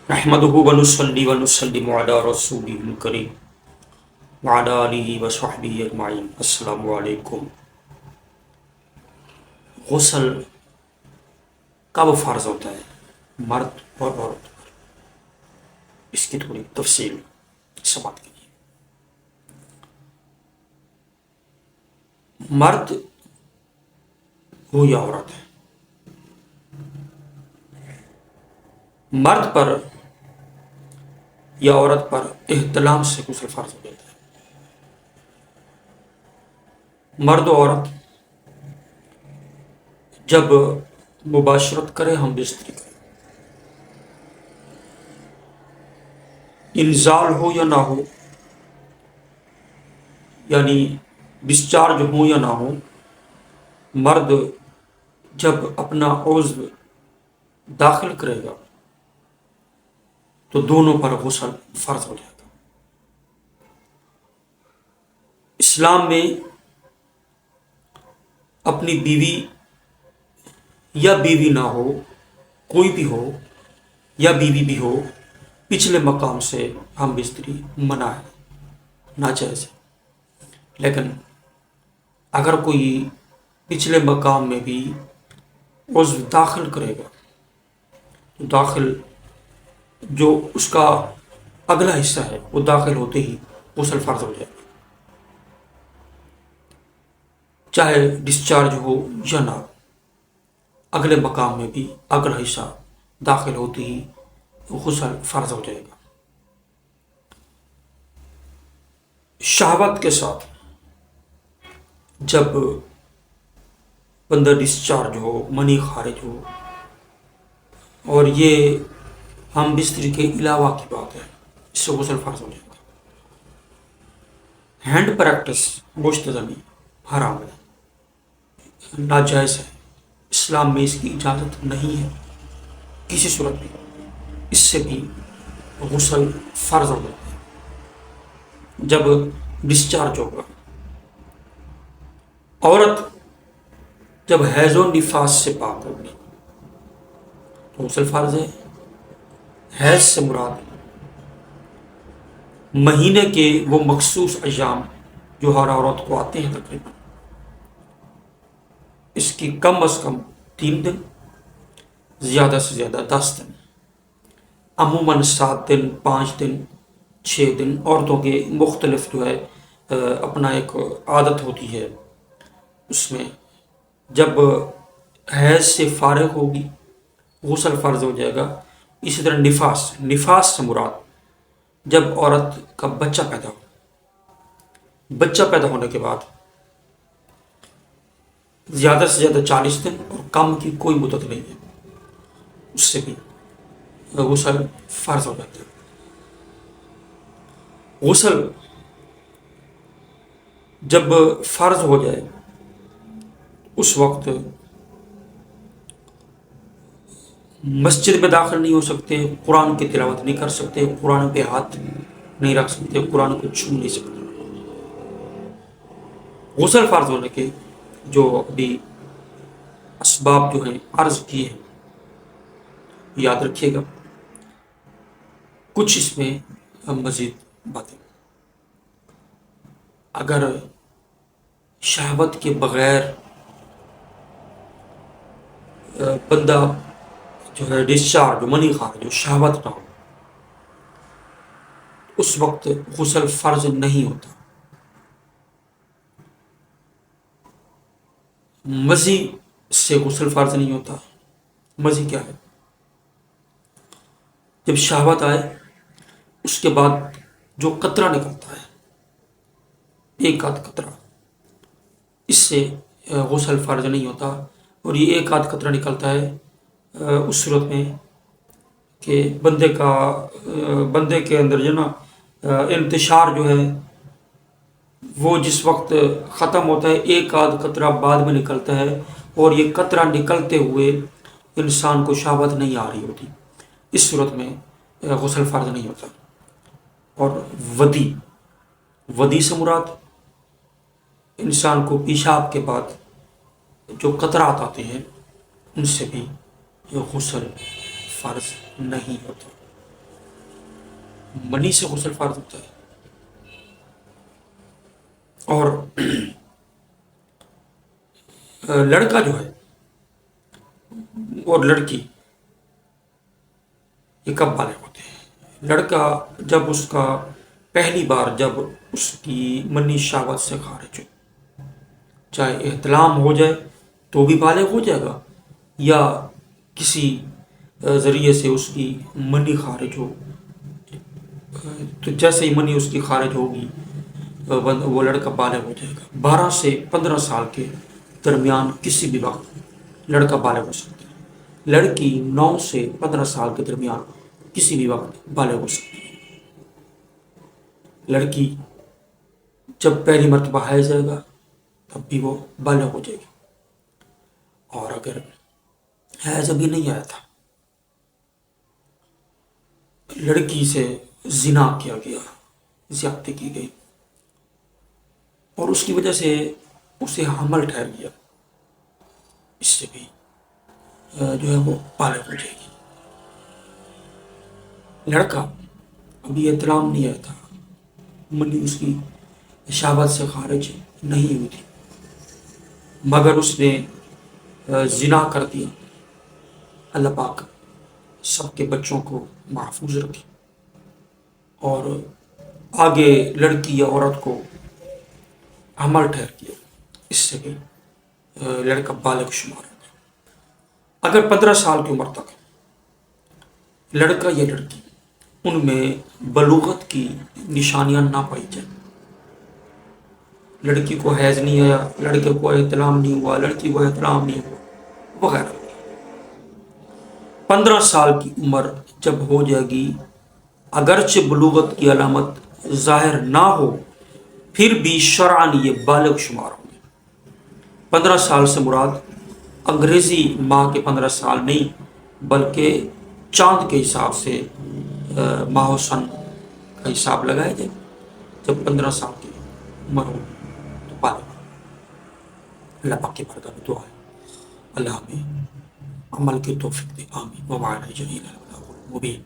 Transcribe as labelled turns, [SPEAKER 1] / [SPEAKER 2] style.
[SPEAKER 1] نحمده ونصلي ونسلم على رسوله الكريم وعلى آله وصحبه اجمعین۔ السلام علیکم۔ غسل کب فرض ہوتا ہے مرد اور عورت پر، اس کی تھوڑی تفصیل سماعت کیجیے۔ مرد ہو یا عورت ہے، مرد پر یا عورت پر احتلام سے غسل فرض ہو جاتا ہے۔ مرد و عورت جب مباشرت کرے، ہم بستری کریں، انزال ہو یا نہ ہو، یعنی ڈسچارج ہو یا نہ ہو، مرد جب اپنا عضو داخل کرے گا تو دونوں پر غسل فرض ہو جائے گا۔ اسلام میں اپنی بیوی یا بیوی نہ ہو، کوئی بھی ہو یا بیوی بھی ہو، پچھلے مقام سے ہم بستری منع ہے، ناجائز ہے۔ لیکن اگر کوئی پچھلے مقام میں بھی عضو داخل کرے گا تو داخل جو اس کا اگلا حصہ ہے وہ داخل ہوتے ہی غسل فرض ہو جائے گا، چاہے ڈسچارج ہو یا نہ ہو۔ اگلے مقام میں بھی اگلا حصہ داخل ہوتے ہی غسل فرض ہو جائے گا۔ شہوت کے ساتھ جب بندہ ڈسچارج ہو، منی خارج ہو، اور یہ ہم بستری کے علاوہ کی بات ہے، اس سے غسل فرض ہو جائے گا۔ ہینڈ پریکٹس گوشت زنی حرام ہے، ناجائز ہے، اسلام میں اس کی اجازت نہیں ہے کسی صورت میں، اس سے بھی غسل فرض ہو جاتا ہے جب ڈسچارج ہوگا۔ عورت جب حیض و نفاس سے پاک ہوگی تو غسل فرض ہے۔ حیض سے مراد مہینے کے وہ مخصوص ایام جو ہر عورت کو آتے ہیں، تقریباً اس کی کم از کم 3 دن، زیادہ سے زیادہ 10 دن، عموماً 7 دن، 5 دن، 6 دن، عورتوں کے مختلف جو ہے اپنا ایک عادت ہوتی ہے۔ اس میں جب حیض سے فارغ ہوگی غسل فرض ہو جائے گا۔ اسی طرح نفاس سے مراد جب عورت کا بچہ پیدا ہو، بچہ پیدا ہونے کے بعد زیادہ سے زیادہ 40 دن اور کم کی کوئی مدت نہیں ہے، اس سے بھی غسل فرض ہو جاتا ہے۔ غسل جب فرض ہو جائے اس وقت مسجد میں داخل نہیں ہو سکتے، قرآن کی تلاوت نہیں کر سکتے، قرآن پہ ہاتھ نہیں رکھ سکتے، قرآن کو چھو نہیں سکتے۔ غسل فرض ہونے کے جو ابھی اسباب جو ہیں عرض کیے ہیں، یاد رکھیے گا، کچھ اس میں مزید باتیں۔ اگر شہوت کے بغیر بندہ جو ہے ڈسچارج، منی خارج، جو شہوت نہ ہو، اس وقت غسل فرض نہیں ہوتا۔ مزی سے غسل فرض نہیں ہوتا۔ مزی کیا ہے؟ جب شہوت آئے اس کے بعد جو قطرہ نکلتا ہے، ایک آدھ قطرہ، اس سے غسل فرض نہیں ہوتا۔ اور یہ ایک آدھ قطرہ نکلتا ہے اس صورت میں کہ بندے کے اندر جو نا انتشار جو ہے وہ جس وقت ختم ہوتا ہے، ایک آدھ قطرہ بعد میں نکلتا ہے، اور یہ قطرہ نکلتے ہوئے انسان کو شہوت نہیں آ رہی ہوتی، اس صورت میں غسل فرض نہیں ہوتا۔ اور ودی سے مراد انسان کو پیشاب کے بعد جو قطرات آتے ہیں ان سے بھی غسل فرض نہیں ہوتا۔ منی سے غسل فرض ہوتا ہے. اور لڑکا جو ہے اور لڑکی یہ کب بالغ ہوتے ہیں؟ لڑکا جب اس کا پہلی بار جب اس کی منی شہوت سے خارج ہو، چاہے احتلام ہو جائے تو بھی بالغ ہو جائے گا، یا کسی ذریعے سے اس کی منی خارج ہو، تو جیسے ہی منی اس کی خارج ہوگی وہ لڑکا بالغ ہو جائے گا. 12 سے 15 سال کے درمیان کسی بھی وقت لڑکا بالغ ہو سکتا ہے. لڑکی 9 سے 15 سال کے درمیان کسی بھی وقت بالغ ہو سکتی ہے. لڑکی جب پہلی مرتبہ حیض آئے گا تب بھی وہ بالغ ہو جائے گی. اور اگر حیض ابھی نہیں آیا تھا، لڑکی سے زنا کیا گیا، زیادتی کی گئی، اور اس کی وجہ سے اسے حمل ٹھہر گیا، اس سے بھی جو ہے وہ بالغ ہو جائے گی. لڑکا ابھی احتلام نہیں آیا تھا، منی اس کی شہوت سے خارج نہیں ہوئی تھی، مگر اس نے زنا کر دیا. اللہ پاک سب کے بچوں کو محفوظ رکھے، اور آگے لڑکی یا عورت کو حمل ٹھہر گیا، اس سے بھی لڑکا بالغ شمار ہوگا. اگر 15 سال کی عمر تک لڑکا یا لڑکی ان میں بلوغت کی نشانیاں نہ پائی جائیں، لڑکی کو حیض نہیں آیا، لڑکے کو احتلام نہیں ہوا، لڑکی کو احتلام نہیں ہوا وغیرہ، 15 سال کی عمر جب ہو جائے گی، اگرچہ بلوغت کی علامت ظاہر نہ ہو پھر بھی شرعاً یہ بالغ شمار ہوں گے. 15 سال سے مراد انگریزی ماہ کے 15 سال نہیں، بلکہ چاند کے حساب سے ماہ و سن کا حساب لگایا جائے. جب 15 سال کی عمر ہو تو بالغ. اللہ پاک کی بارگاہ میں دعا ہے اللہ ہمیں عمل کی توفیق دے. آمین. وبعد جلیل البلاغ المبین.